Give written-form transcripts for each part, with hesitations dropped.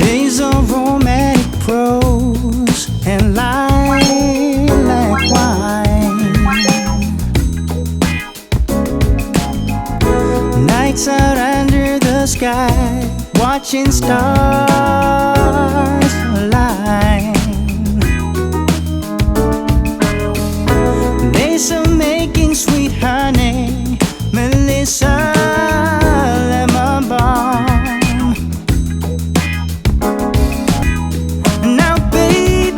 Days of romantic prose and lilac wine. Nights out under the sky, watching stars align. Days of making sweet honey, Melissa lemon balm. Now baby,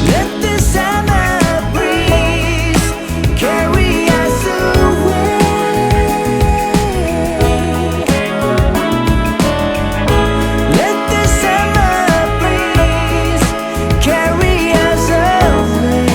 let the summer breeze carry us away. Let the summer breeze carry us away.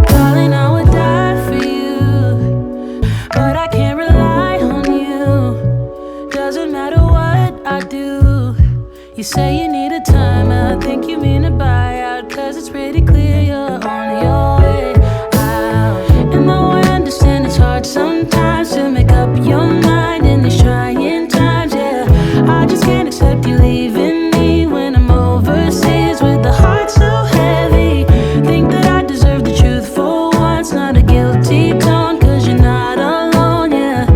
Darling, I would die for you, but I can't rely on you. Doesn't matter what I do. You say you need a time, I think you mean a buyout, 'cause it's pretty clear you're on your way out. And though I understand it's hard sometimes to make up your mind in these trying times, yeah, I just can't accept you leaving me when I'm overseas with the heart so heavy. Think that I deserve the truth for once, not a guilty tone, 'cause you're not alone, yeah.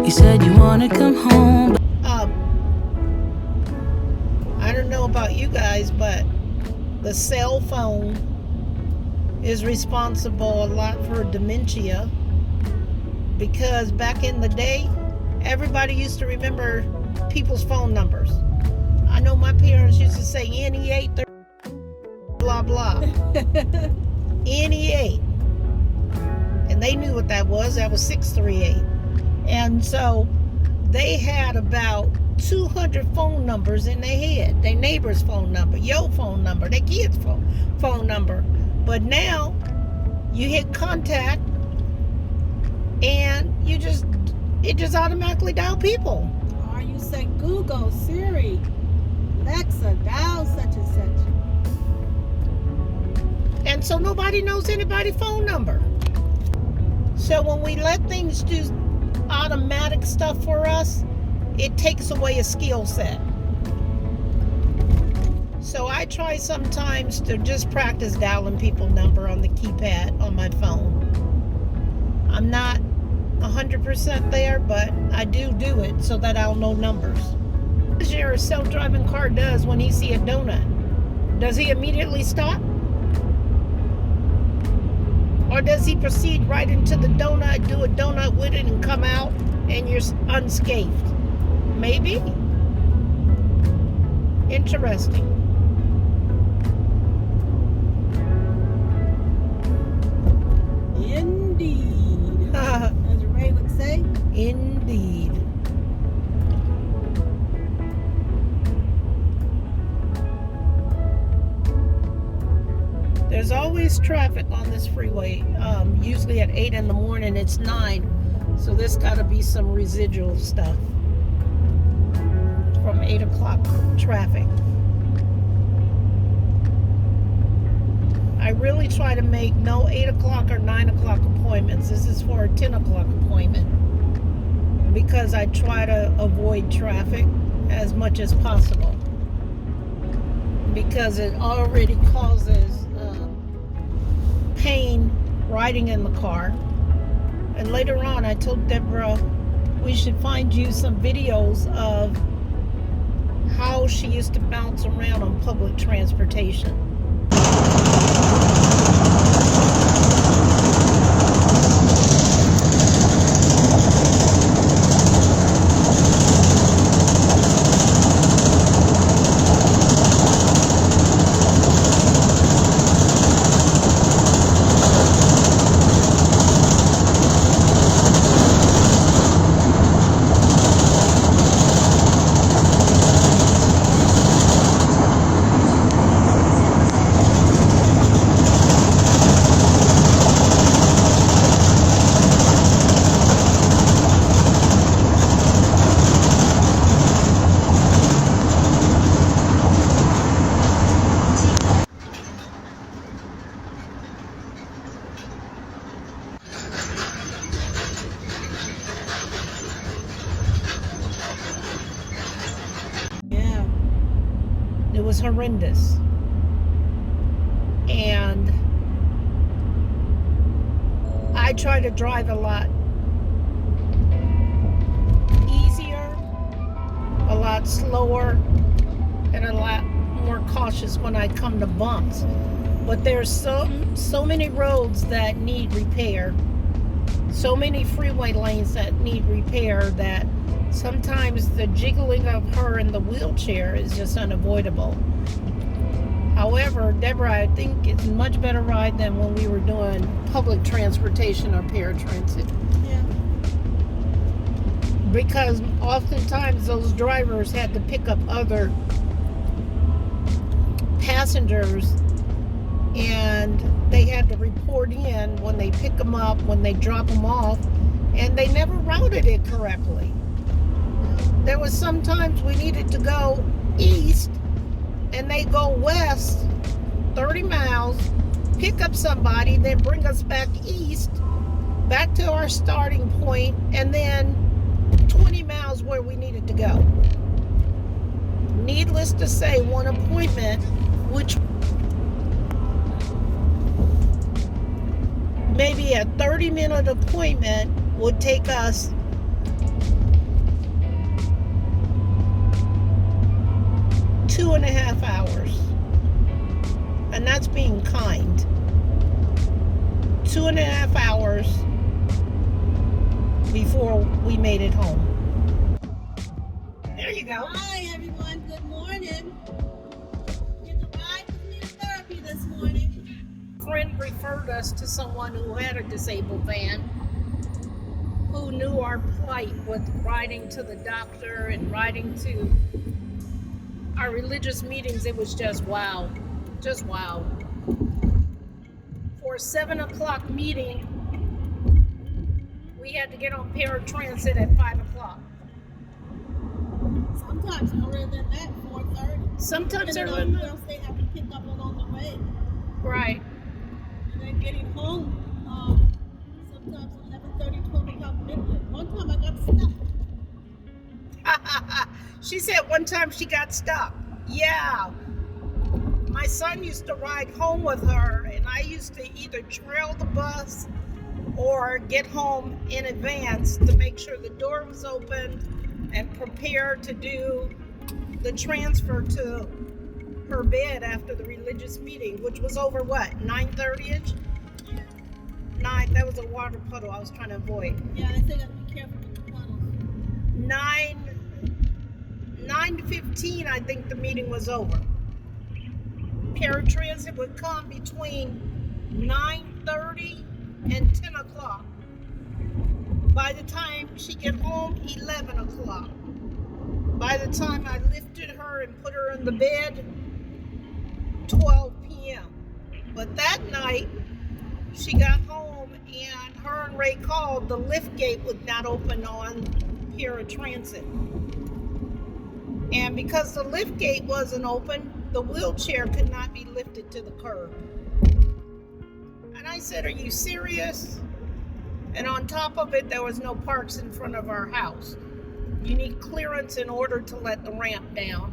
You said you wanna come home, but I don't know about you guys, but the cell phone is responsible a lot for dementia, because back in the day, everybody used to remember people's phone numbers. I know my parents used to say NE8 blah blah. NE8. And they knew what that was. That was 638. And so they had about 200 phone numbers in their head. Their neighbor's phone number, your phone number, their kid's phone number. But now you hit contact and it just automatically dial people. Or you say Google, Siri, Alexa, dial such and such. And so nobody knows anybody's phone number. So when we let things do automatic stuff for us, it takes away a skill set. So I try sometimes to just practice dialing people's number on the keypad on my phone. I'm not 100% there, but I do it so that I'll know numbers. As your self-driving car does when he see a donut, does he immediately stop? Or does he proceed right into the donut, do a donut with it, and come out and you're unscathed? Maybe. Interesting. Indeed. As Ray would say. Indeed. There's always traffic on this freeway. Usually at 8 in the morning, it's 9. So there's got to be some residual stuff from 8 o'clock traffic. I really try to make no 8 o'clock or 9 o'clock appointments. This is for a 10 o'clock appointment, because I try to avoid traffic as much as possible, because it already causes pain riding in the car. And later on, I told Deborah we should find you some videos of how she used to bounce around on public transportation. was horrendous. And I try to drive a lot easier, a lot slower, and a lot more cautious when I come to bumps. But there's so many roads that need repair, so many freeway lanes that need repair, that sometimes the jiggling of her in the wheelchair is just unavoidable. However, Deborah, I think it's a much better ride than when we were doing public transportation or paratransit. Yeah. Because oftentimes those drivers had to pick up other passengers, and they had to report in when they pick them up, when they drop them off, and they never routed it correctly. There was sometimes we needed to go east, and they go west 30 miles, pick up somebody, then bring us back east, back to our starting point, and then 20 miles where we needed to go. Needless to say, one appointment, which maybe a 30-minute appointment, would take us 2.5 hours. And that's being kind. 2.5 hours before we made it home. There you go. Hi, everyone. Good morning. Get to ride with me to therapy this morning. A friend referred us to someone who had a disabled van, who knew our plight with riding to the doctor and riding to our religious meetings. It was just wow. Just wow. For a 7 o'clock meeting, we had to get on paratransit at 5 o'clock. Sometimes earlier than that, 4:30. Sometimes Depending earlier on than who else they have to pick up along the way. Right. And then getting home, sometimes 11:30, 12 o'clock midnight. One time I got stuck. She said one time she got stuck. Yeah. My son used to ride home with her, and I used to either trail the bus or get home in advance to make sure the door was open and prepare to do the transfer to her bed after the religious meeting, which was over what, 9:30ish? 9, that was a water puddle I was trying to avoid. Yeah, I say gotta be careful with the puddles. 9:15, I think the meeting was over. Paratransit would come between 9:30 and 10 o'clock. By the time she get home, 11 o'clock. By the time I lifted her and put her in the bed, 12 p.m. But that night, she got home and her and Ray called, the lift gate would not open on paratransit. And because the lift gate wasn't open, the wheelchair could not be lifted to the curb. And I said, are you serious? And on top of it, there was no parks in front of our house. You need clearance in order to let the ramp down.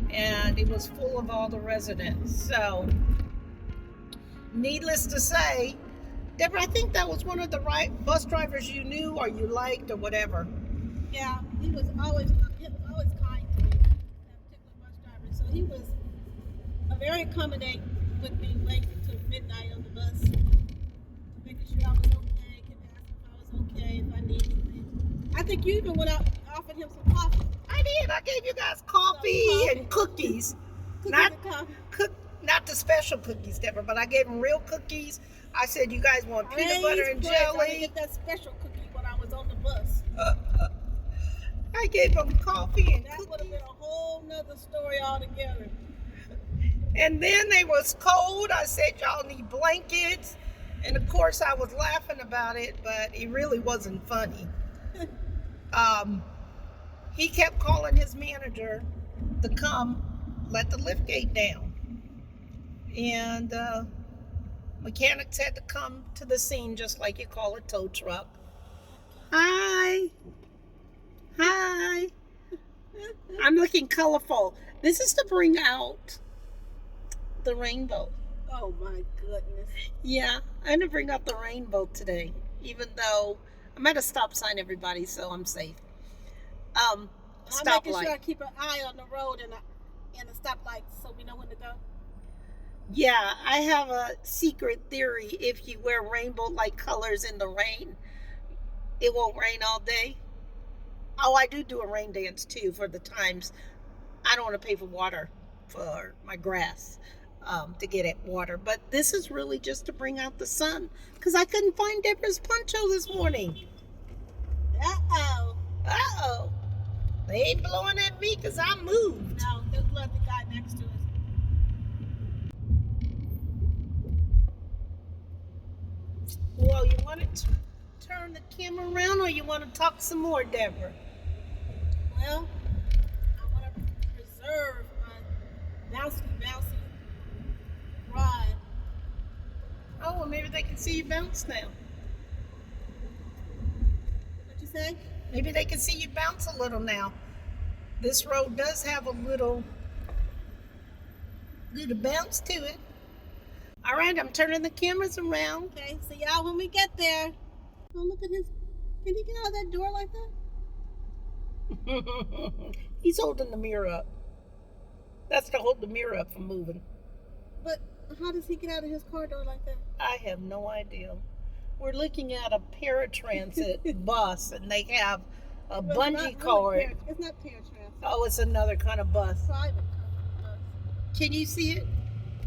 And it was full of all the residents. So, needless to say, Deborah, I think that was one of the bus drivers you knew or you liked or whatever. Yeah, he was always kind to me, that particular bus driver. So he was very accommodating with me late until midnight on the bus, making sure I was okay, kept asking if I was okay, if I needed anything. I think you even went out and offered him some coffee. I did. I gave you guys coffee and cookies. Not the special cookies, Deborah, but I gave them real cookies. I said, you guys want peanut butter and jelly? I didn't get that special cookie when I was on the bus. I gave them coffee and that cookies. Would have been a whole nother story altogether. And then they was cold. I said, y'all need blankets. And of course, I was laughing about it, but it really wasn't funny. He kept calling his manager to come let the lift gate down. And mechanics had to come to the scene just like you call a tow truck. Hi. I'm looking colorful. This is to bring out the rainbow. Oh my goodness. Yeah, I'm gonna bring out the rainbow today, even though I'm at a stop sign, everybody, so I'm safe. I'm making sure I Stoplight. keep an eye on the road and a stoplight so we know when to go. Yeah, I have a secret theory. If you wear rainbow-like colors in the rain, it won't rain all day. Oh, I do a rain dance too for the times I don't want to pay for water for my grass to get it water. But this is really just to bring out the sun because I couldn't find Deborah's poncho this morning. Uh-oh. Uh-oh. They ain't blowing at me because I moved. No, they'll blow at the guy next to us. Well, you want to turn the camera around or you want to talk some more, Deborah? Well, I want to preserve my bouncy ride. Oh, well, maybe they can see you bounce now. What you say? Maybe they can see you bounce a little now. This road does have a little bounce to it. All right, I'm turning the cameras around. Okay, see y'all when we get there. Oh, look at his. Can he get out of that door like that? He's holding the mirror up. That's to hold the mirror up from moving. But how does he get out of his car door like that? I have no idea. We're looking at a paratransit bus, and they have a Well, bungee not cord. really it's not paratransit. Oh, it's another kind of bus. Private bus. Can you see it?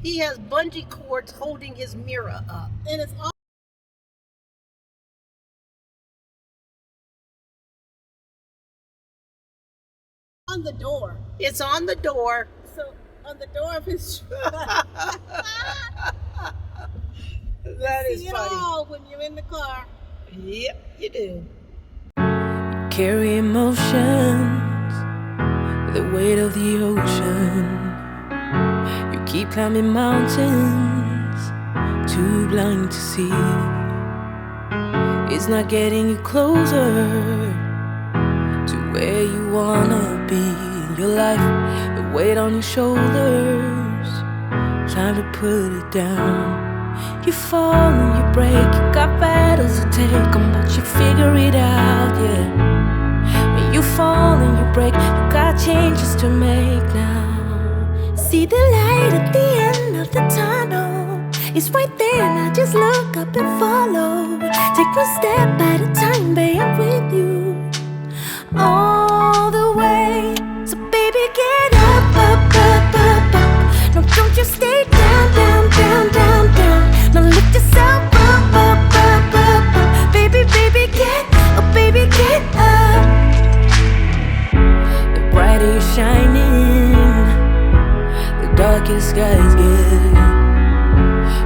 He has bungee cords holding his mirror up. And it's all on the door. It's on the door. So on the door of his That is see it funny. all when you're in the car. Yep, you do. Carry emotions, the weight of the ocean. You keep climbing mountains, too blind to see. It's not getting you closer to where you wanna be in your life. The weight on your shoulders, time to put it down. You fall and you break, you got battles to take on, but you figure it out, yeah. When you fall and you break, you got changes to make now. See the light at the end of the tunnel, it's right there, now just look up and follow. Take one step at a time, babe, I'm with you all the way. So baby, get up, up, up, up, up. No, don't you stay down, down, down, down, down. Now lift yourself up, up, up, up, up. Baby, baby, get up, baby, get up. The brighter you're shining, the darker skies get.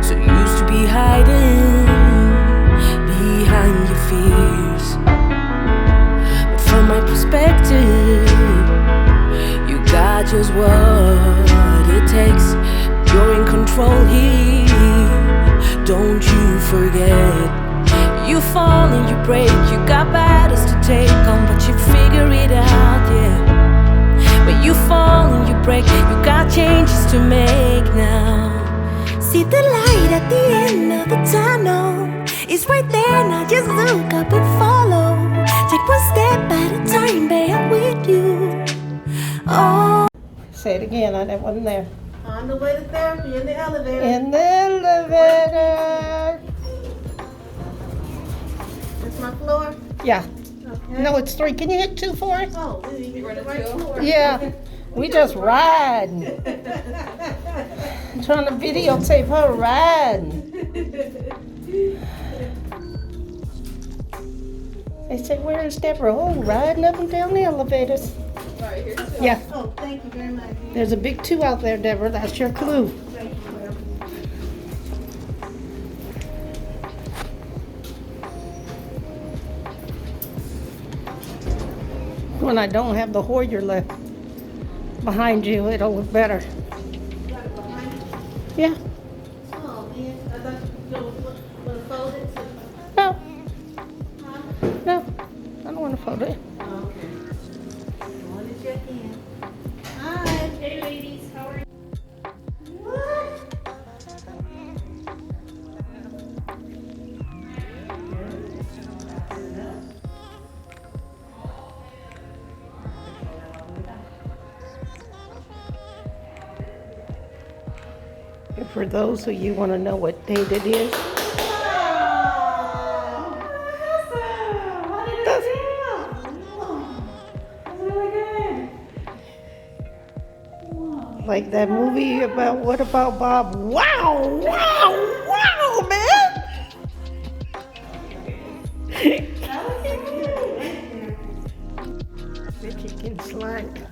So used to be hiding behind your fears, but from my perspective, you got just what it takes. You're in control here, don't you forget. You fall and you break, you got battles to take on, but you figure it out, yeah. When you fall and you break, you got changes to make now. See the light at the end of the tunnel, it's right there, now just look up and follow. Take one step at a time, babe, I'm with you. Oh. Say it again, I wasn't there. On the way to therapy in the elevator. In the elevator. That's my floor. Yeah. Okay. No, it's 3. Can you hit 2 for us? Oh, you're on the right floor. Yeah. We just riding. I'm trying to videotape her riding. They say, where is Deborah? Oh, riding up and down the elevators. Right here. Yeah. Oh, thank you very much. There's a big 2 out there, Deborah. That's your clue. Thank you, ma'am. When I don't have the Hoyer left behind you, it'll look better. Got it behind you? Yeah. Oh, man. I thought you were going to fold it. No. Huh? No. I don't want to fold it. Oh, okay. I want to check in. Hi. For those of you want to know what date it is, like that movie about What About Bob? Wow, wow, wow, man! The chicken slide.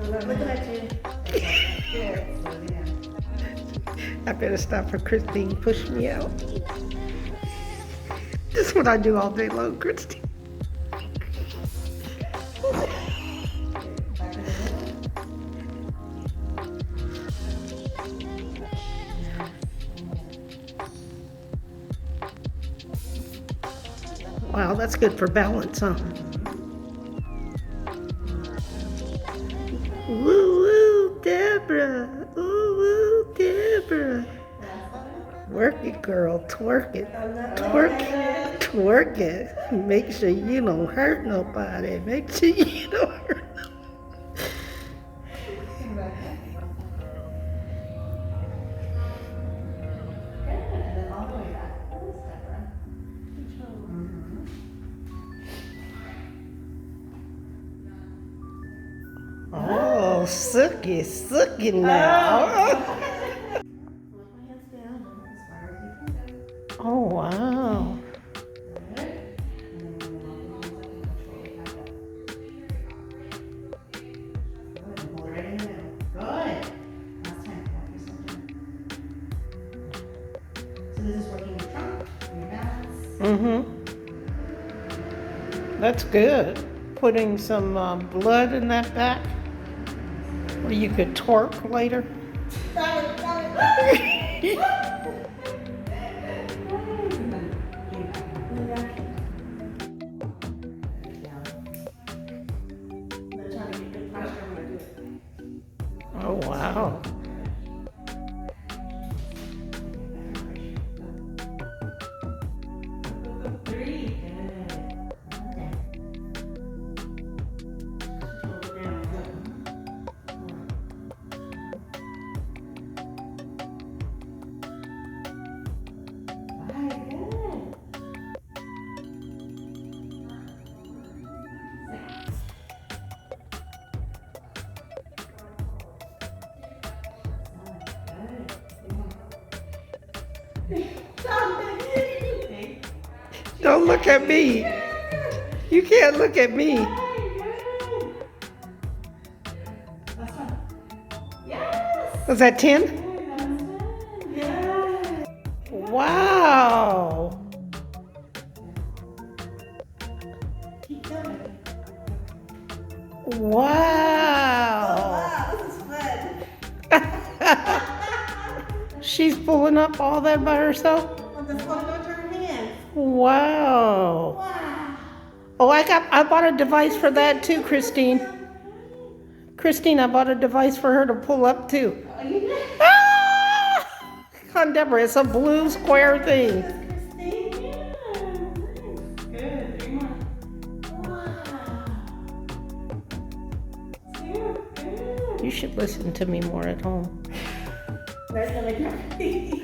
Looking at you. I better stop for Christine push me out. This is what I do all day long, Christine. Wow, that's good for balance, huh? Woo woo, Deborah. Ooh woo, Deborah. Work it, girl. Twerk it. Twerk it. Twerk it. Make sure you don't hurt nobody. Make sure you don't hurt nobody. Oh, sooky now. Oh, wow. That's good. Putting some blood in that back, where you could twerk later. Oh, wow. Don't look at me. You can't look at me. Was that 10? Wow. Wow. This is fun. She's pulling up all that by herself? I'm just holding on to her hands. Wow. Wow. Oh, I bought a device for that too, Christine. Christine, I bought a device for her to pull up too. Oh, you did? Ah! Come on, Deborah, it's a blue square thing. Christine, yeah. Good. 3 more. Wow. Good. You should listen to me more at home. That's gonna make her. Good.